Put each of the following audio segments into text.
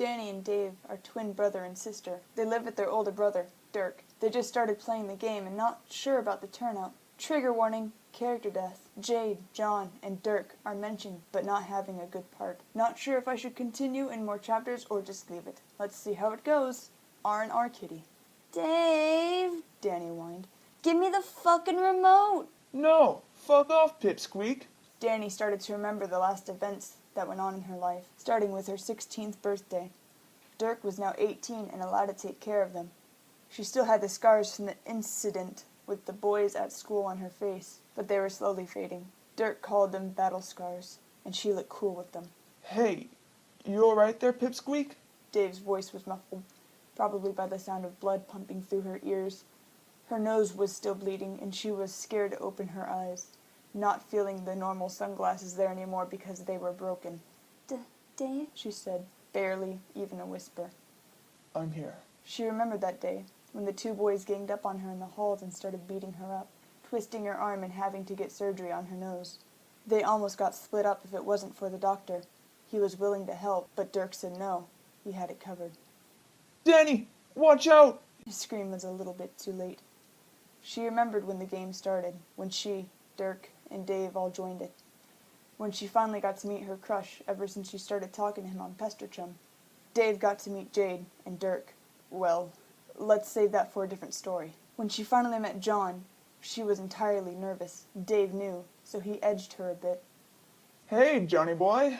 Danny and Dave are twin brother and sister. They live with their older brother, Dirk. They just started playing the game and not sure about the turnout. Trigger warning, character death. Jade, John, and Dirk are mentioned, but not having a good part. Not sure if I should continue in more chapters or just leave it. Let's see how it goes. R&R Kitty. Dave, Danny whined. give me the fucking remote. No, fuck off, Pipsqueak. Danny started to remember the last events that went on in her life, starting with her 16th birthday. Dirk was now 18 and allowed to take care of them. She still had the scars from the incident with the boys at school on her face, but they were slowly fading. Dirk called them battle scars, and she looked cool with them. Hey, you alright there, Pipsqueak? Dave's voice was muffled, probably by the sound of blood pumping through her ears. Her nose was still bleeding, and she was scared to open her eyes, not feeling the normal sunglasses there anymore because they were broken. Dave? She said, barely even a whisper. I'm here. She remembered that day, when the two boys ganged up on her in the halls and started beating her up, twisting her arm and having to get surgery on her nose. They almost got split up if it wasn't for the doctor. He was willing to help, but Dirk said no. He had it covered. Danny, watch out! His scream was a little bit too late. She remembered when the game started, when she, Dirk, and Dave all joined it. When she finally got to meet her crush ever since she started talking to him on Pester Chum. Dave got to meet Jade and Dirk. Well, let's save that for a different story. When she finally met John, she was entirely nervous. Dave knew, so he edged her a bit. Hey, Johnny boy.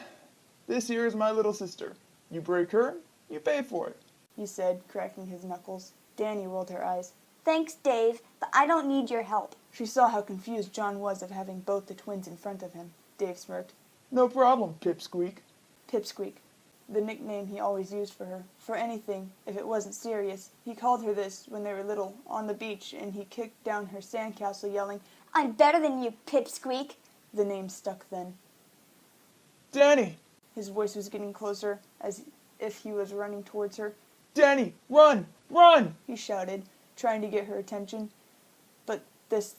This here is my little sister. You break her, you pay for it. He said, cracking his knuckles. Danny rolled her eyes. Thanks, Dave, but I don't need your help. She saw how confused John was of having both the twins in front of him. Dave smirked. No problem, Pipsqueak. Pipsqueak, the nickname he always used for her. For anything, if it wasn't serious. He called her this when they were little, on the beach, and he kicked down her sandcastle yelling, I'm better than you, Pipsqueak. The name stuck then. Danny! His voice was getting closer, as if he was running towards her. Danny, run! Run! He shouted, trying to get her attention. But this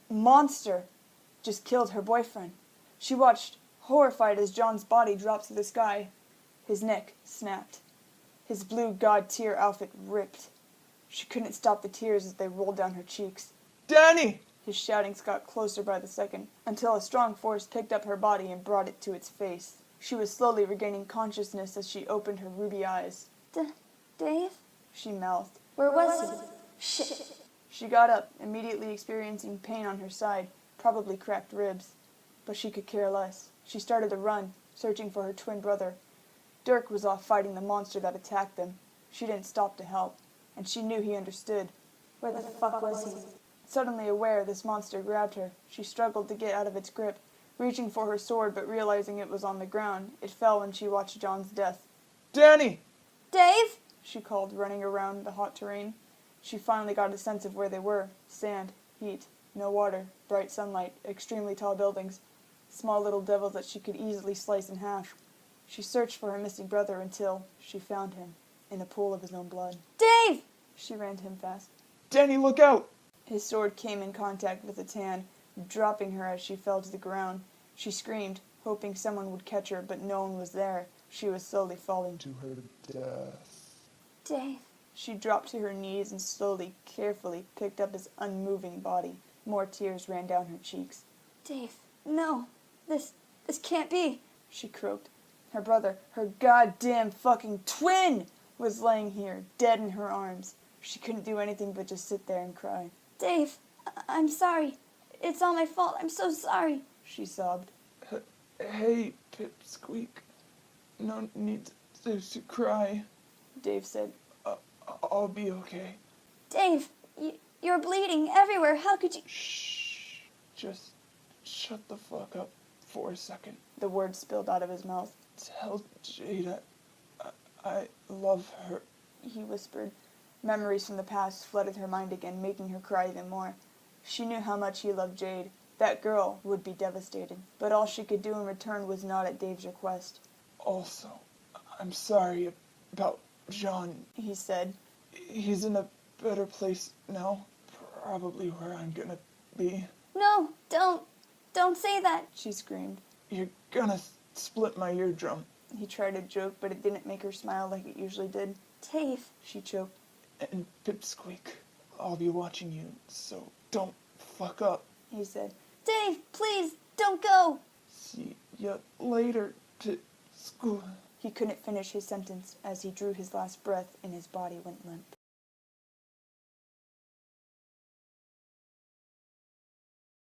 monster, just killed her boyfriend. She watched, horrified, as John's body dropped to the sky. His neck snapped. His blue god tier outfit ripped. She couldn't stop the tears as they rolled down her cheeks. Danny! His shoutings got closer by the second, until a strong force picked up her body and brought it to its face. She was slowly regaining consciousness as she opened her ruby eyes. Dave? She mouthed. Where was he? Shit. She got up, immediately experiencing pain on her side, probably cracked ribs. But she could care less. She started to run, searching for her twin brother. Dirk was off fighting the monster that attacked them. She didn't stop to help, and she knew he understood. Where the fuck was he? Suddenly aware this monster grabbed her, she struggled to get out of its grip. Reaching for her sword but realizing it was on the ground, it fell when she watched John's death. Danny! Dave? She called, running around the hot terrain. She finally got a sense of where they were. Sand, heat, no water, bright sunlight, extremely tall buildings, small little devils that she could easily slice in half. She searched for her missing brother until she found him, in a pool of his own blood. Dave! She ran to him fast. Danny, look out! His sword came in contact with its hand, dropping her as she fell to the ground. She screamed, hoping someone would catch her, but no one was there. She was slowly falling To her death. Dave. She dropped to her knees and slowly, carefully picked up his unmoving body. More tears ran down her cheeks. Dave, no. This can't be. She croaked. Her brother, her goddamn fucking twin, was laying here, dead in her arms. She couldn't do anything but just sit there and cry. Dave, I'm sorry. It's all my fault. I'm so sorry. She sobbed. Hey, Pipsqueak. No need to cry. Dave said. I'll be okay. Dave, you're bleeding everywhere. How could you... Shh. Just shut the fuck up for a second. The words spilled out of his mouth. Tell Jade I love her. He whispered. Memories from the past flooded her mind again, making her cry even more. She knew how much he loved Jade. That girl would be devastated. But all she could do in return was nod at Dave's request. Also, I'm sorry about John. He said. He's in a better place now. Probably where I'm gonna be. No, don't say that. She screamed. You're gonna split my eardrum. He tried to joke, but it didn't make her smile like it usually did. Dave. She choked. And Pipsqueak, I'll be watching you, so don't fuck up. He said. Dave, please, don't go. See ya later, Pipsqueak. He couldn't finish his sentence as he drew his last breath and his body went limp.